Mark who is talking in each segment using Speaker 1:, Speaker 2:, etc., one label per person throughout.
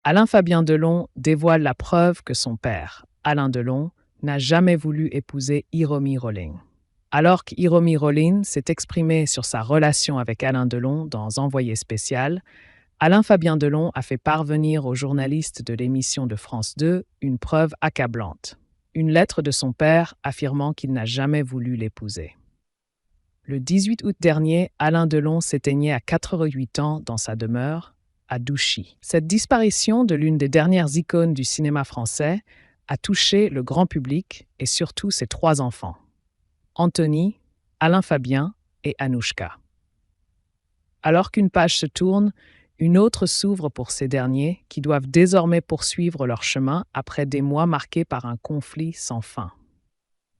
Speaker 1: Alain-Fabien Delon dévoile la preuve que son père, Alain Delon, n'a jamais voulu épouser Hiromi Rolling. Alors qu'Hiromi Rolling s'est exprimé sur sa relation avec Alain Delon dans Envoyé spécial, Alain-Fabien Delon a fait parvenir aux journalistes de l'émission de France 2 une preuve accablante. Une lettre de son père affirmant qu'il n'a jamais voulu l'épouser. Le 18 août dernier, Alain Delon s'éteignait à 88 ans dans sa demeure, à Douchy. Cette disparition de l'une des dernières icônes du cinéma français a touché le grand public et surtout ses trois enfants, Anthony, Alain-Fabien et Anouchka. Alors qu'une page se tourne, une autre s'ouvre pour ces derniers qui doivent désormais poursuivre leur chemin après des mois marqués par un conflit sans fin.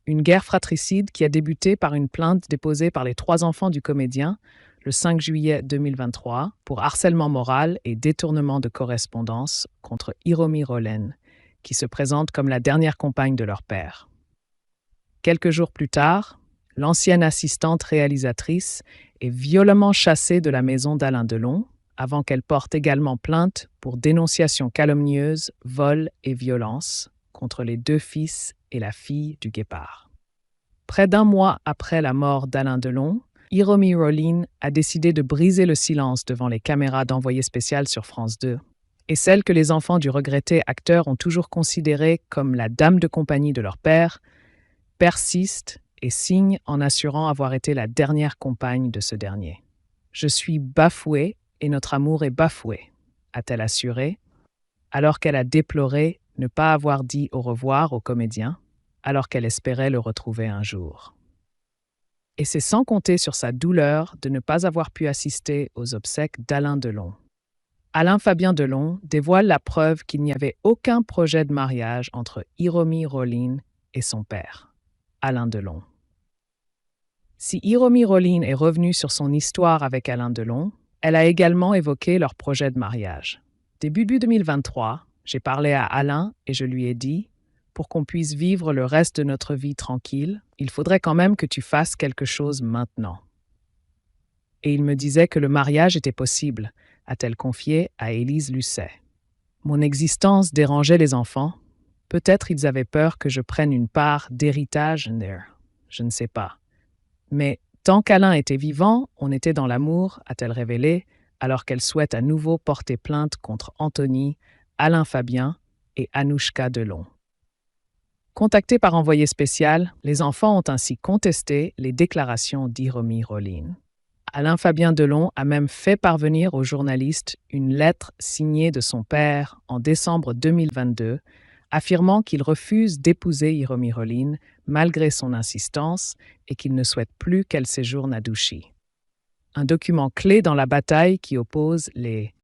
Speaker 1: Une guerre fratricide qui a débuté par une plainte déposée par les trois enfants du comédien le 5 juillet 2023 pour harcèlement moral et détournement de correspondance contre Hiromi Rolling, qui se présente comme la dernière compagne de leur père. Quelques jours plus tard, l'ancienne assistante réalisatrice est violemment chassée de la maison d'Alain Delon avant qu'elle porte également plainte pour dénonciation calomnieuse, vol et violence contre les deux fils et la fille du guépard. Près d'un mois après la mort d'Alain Delon, Hiromi Rolling a décidé de briser le silence devant les caméras d'Envoyé spécial sur France 2, et celle que les enfants du regretté acteur ont toujours considérée comme la dame de compagnie de leur père, persiste et signe en assurant avoir été la dernière compagne de ce dernier. « Je suis bafouée et notre amour est bafoué », a-t-elle assuré, alors qu'elle a déploré ne pas avoir dit au revoir au comédien, alors qu'elle espérait le retrouver un jour. Et c'est sans compter sur sa douleur de ne pas avoir pu assister aux obsèques d'Alain Delon. Alain-Fabien Delon dévoile la preuve qu'il n'y avait aucun projet de mariage entre Hiromi Rolling et son père, Alain Delon. Si Hiromi Rolling est revenue sur son histoire avec Alain Delon, elle a également évoqué leur projet de mariage. Début 2023, j'ai parlé à Alain et je lui ai dit « Pour qu'on puisse vivre le reste de notre vie tranquille, il faudrait quand même que tu fasses quelque chose maintenant. » Et il me disait que le mariage était possible, a-t-elle confié à Élise Lucet. Mon existence dérangeait les enfants. Peut-être ils avaient peur que je prenne une part d'héritage, je ne sais pas. Mais tant qu'Alain était vivant, on était dans l'amour, a-t-elle révélé, alors qu'elle souhaite à nouveau porter plainte contre Anthony, Alain-Fabien et Anouchka Delon. Contactés par envoyé spécial, les enfants ont ainsi contesté les déclarations d'Hiromi Rolling. Alain-Fabien Delon a même fait parvenir aux journalistes une lettre signée de son père en décembre 2022, affirmant qu'il refuse d'épouser Hiromi Rolling malgré son insistance et qu'il ne souhaite plus qu'elle séjourne à Douchy. Un document clé dans la bataille qui oppose les